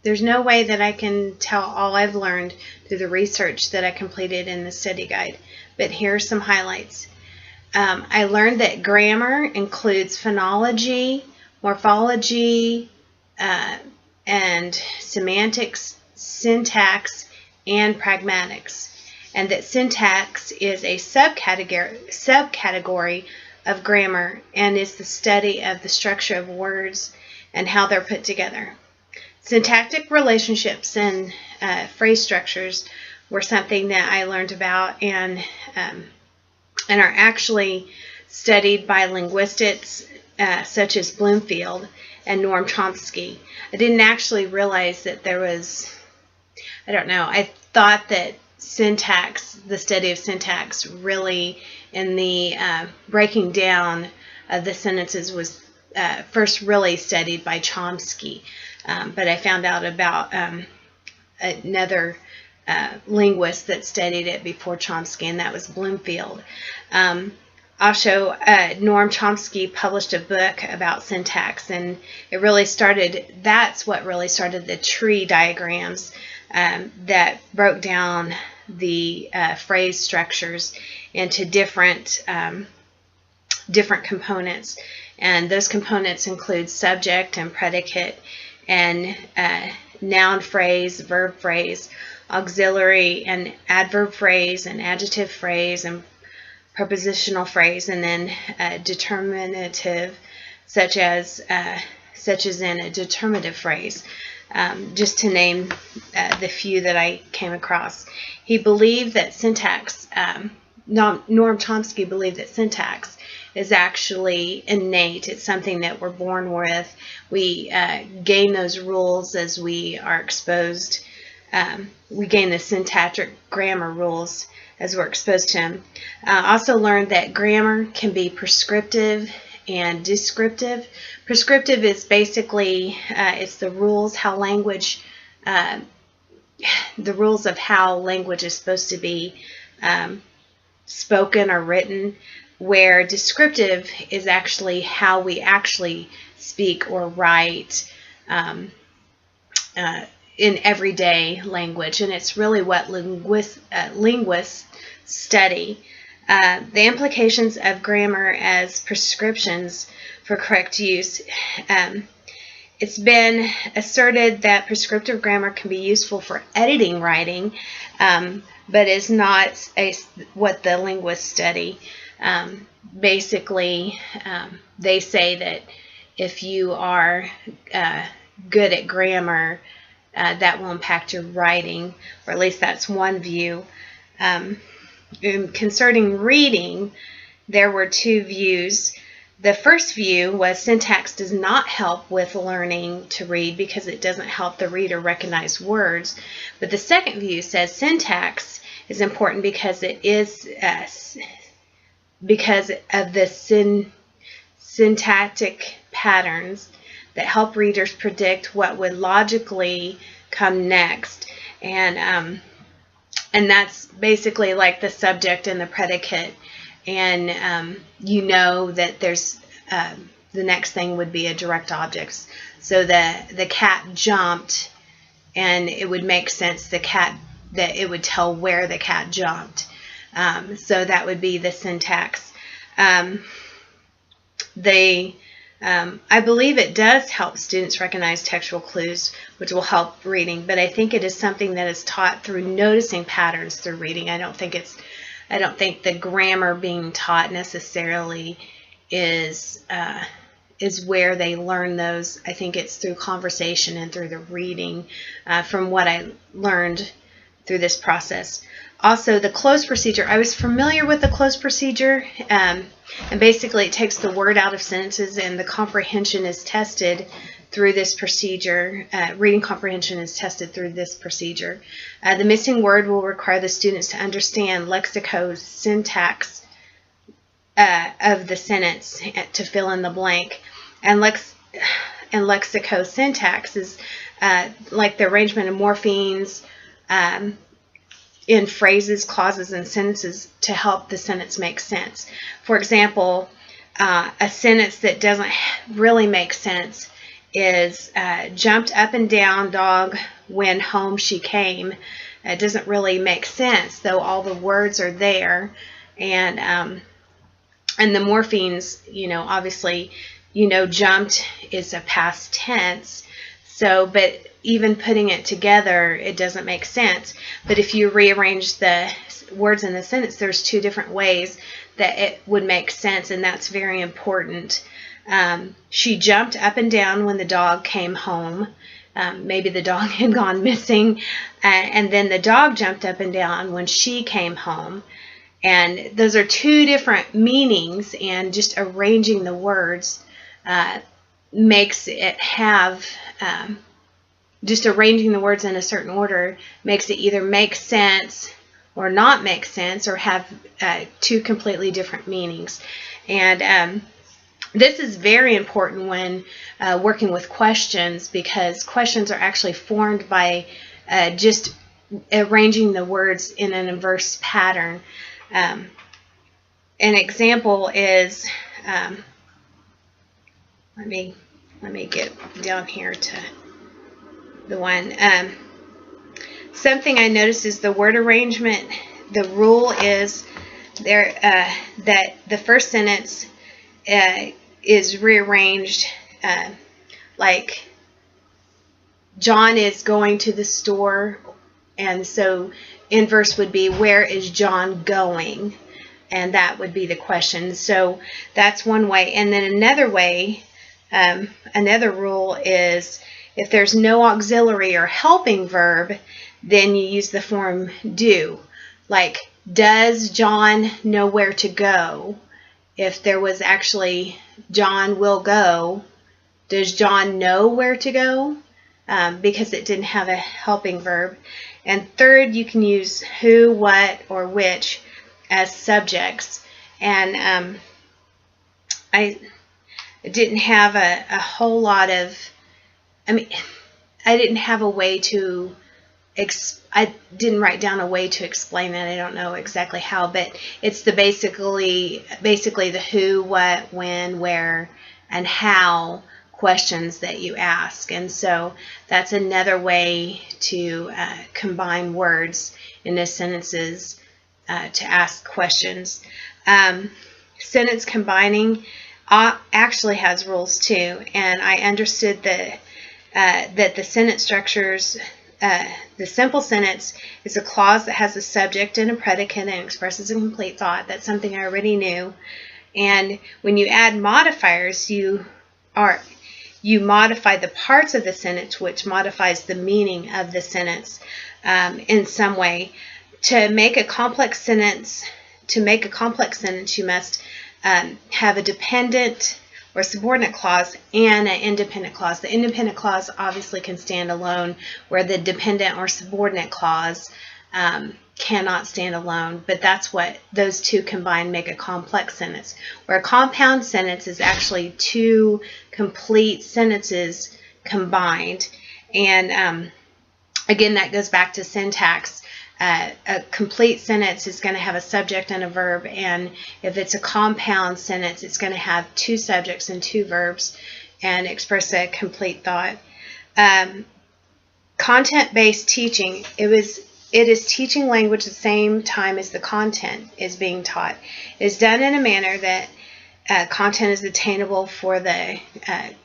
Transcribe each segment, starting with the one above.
there's no way that I can tell all I've learned through the research that I completed in the study guide, but here are some highlights. I learned that grammar includes phonology, morphology, and semantics, syntax, and pragmatics, and that syntax is a subcategory of grammar and is the study of the structure of words and how they're put together. Syntactic relationships and phrase structures were something that I learned about and are actually studied by linguists such as Bloomfield and Noam Chomsky. I didn't actually realize that there was, I don't know, I thought that syntax, the study of syntax, really in the breaking down of the sentences was first really studied by Chomsky. But I found out about another linguist that studied it before Chomsky, and that was Bloomfield. Also, Noam Chomsky published a book about syntax, and it really started, that's what really started the tree diagrams that broke down the phrase structures into different components. And those components include subject and predicate, and noun phrase, verb phrase, auxiliary and adverb phrase, and adjective phrase, and prepositional phrase, and then determinative, such as in a determinative phrase, just to name the few that I came across. He believed that syntax, Noam Chomsky believed that syntax is actually innate. It's something that we're born with. We gain those rules as we are exposed. We gain the syntactic grammar rules as we're exposed to them. Also learned that grammar can be prescriptive and descriptive. Prescriptive is basically it's the rules how language, the rules of how language is supposed to be spoken or written, where descriptive is actually how we actually speak or write in everyday language, and it's really what linguists study. The implications of grammar as prescriptions for correct use. It's been asserted that prescriptive grammar can be useful for editing writing, but is not what the linguists study. Basically, they say that if you are good at grammar, that will impact your writing, or at least that's one view. Concerning reading, there were two views. The first view was syntax does not help with learning to read because it doesn't help the reader recognize words. But the second view says syntax is important because it is because of the syntactic patterns that help readers predict what would logically come next. And that's basically like the subject and the predicate. And you know that there's the next thing would be a direct object. So the cat jumped, and it would make sense that it would tell where the cat jumped. So that would be the syntax. I believe it does help students recognize textual clues, which will help reading, but I think it is something that is taught through noticing patterns through reading. I don't think the grammar being taught necessarily is where they learn those. I think it's through conversation and through the reading, from what I learned through this process. Also, the close procedure. I was familiar with the close procedure, and basically it takes the word out of sentences, and the comprehension is tested through this procedure. Reading comprehension is tested through this procedure. The missing word will require the students to understand lexicosyntax of the sentence to fill in the blank. And lexicosyntax is like the arrangement of morphemes in phrases, clauses, and sentences to help the sentence make sense. For example, a sentence that doesn't really make sense is jumped up and down, dog, when home she came. It doesn't really make sense, though all the words are there. And the morphemes, obviously, jumped is a past tense. So, but even putting it together, it doesn't make sense. But if you rearrange the words in the sentence, there's two different ways that it would make sense, and that's very important. She jumped up and down when the dog came home. Maybe the dog had gone missing, and then the dog jumped up and down when she came home. And those are two different meanings, and just arranging the words makes it have, just arranging the words in a certain order makes it either make sense or not make sense, or have two completely different meanings. And this is very important when working with questions, because questions are actually formed by just arranging the words in an inverse pattern. An example is, let me get down here to the one. Something I noticed is the word arrangement. The rule is there that the first sentence is rearranged like John is going to the store, and so inverse would be, where is John going? And that would be the question. So that's one way. And then another way, another rule is, if there's no auxiliary or helping verb, then you use the form do. Like, does John know where to go? If there was actually John will go, does John know where to go? Because it didn't have a helping verb. And third, you can use who, what, or which as subjects. And I didn't have a whole lot of, I didn't have a way to, I didn't write down a way to explain that. I don't know exactly how, but it's the basically the who, what, when, where, and how questions that you ask. And so that's another way to combine words in the sentences to ask questions. Sentence combining actually has rules too, and I understood that the sentence structures, the simple sentence is a clause that has a subject and a predicate and expresses a complete thought. That's something I already knew. And when you add modifiers, you modify the parts of the sentence, which modifies the meaning of the sentence in some way. To make a complex sentence, you must have a dependent or subordinate clause and an independent clause. The independent clause obviously can stand alone, where the dependent or subordinate clause cannot stand alone, but that's what those two combined make a complex sentence. Where a compound sentence is actually two complete sentences combined. And again, that goes back to syntax. A complete sentence is going to have a subject and a verb, and if it's a compound sentence, it's going to have two subjects and two verbs and express a complete thought. Content-based teaching, it is teaching language at the same time as the content is being taught. It is done in a manner that content is attainable for the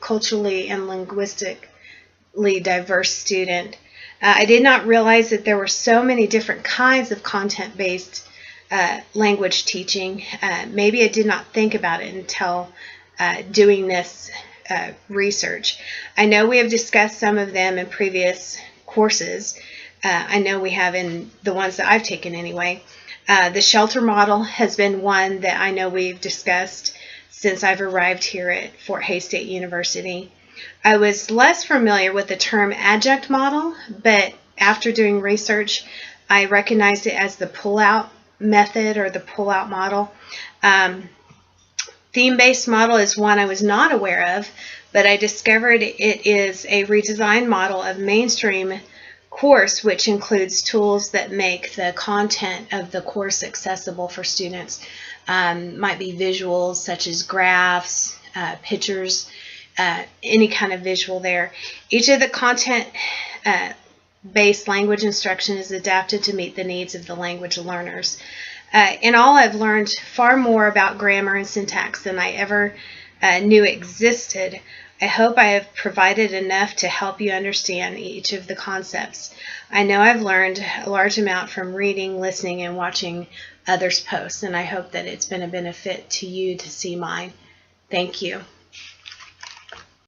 culturally and linguistically diverse student. I did not realize that there were so many different kinds of content-based language teaching. Maybe I did not think about it until doing this research. I know we have discussed some of them in previous courses. I know we have in the ones that I've taken anyway. The shelter model has been one that I know we've discussed since I've arrived here at Fort Hays State University. I was less familiar with the term adjunct model, but after doing research, I recognized it as the pull-out method or the pull-out model. Theme-based model is one I was not aware of, but I discovered it is a redesigned model of mainstream course, which includes tools that make the content of the course accessible for students. Might be visuals such as graphs, pictures, any kind of visual there. Each of the content-based language instruction is adapted to meet the needs of the language learners. In all, I've learned far more about grammar and syntax than I ever knew existed. I hope I have provided enough to help you understand each of the concepts. I know I've learned a large amount from reading, listening, and watching others post, and I hope that it's been a benefit to you to see mine. Thank you.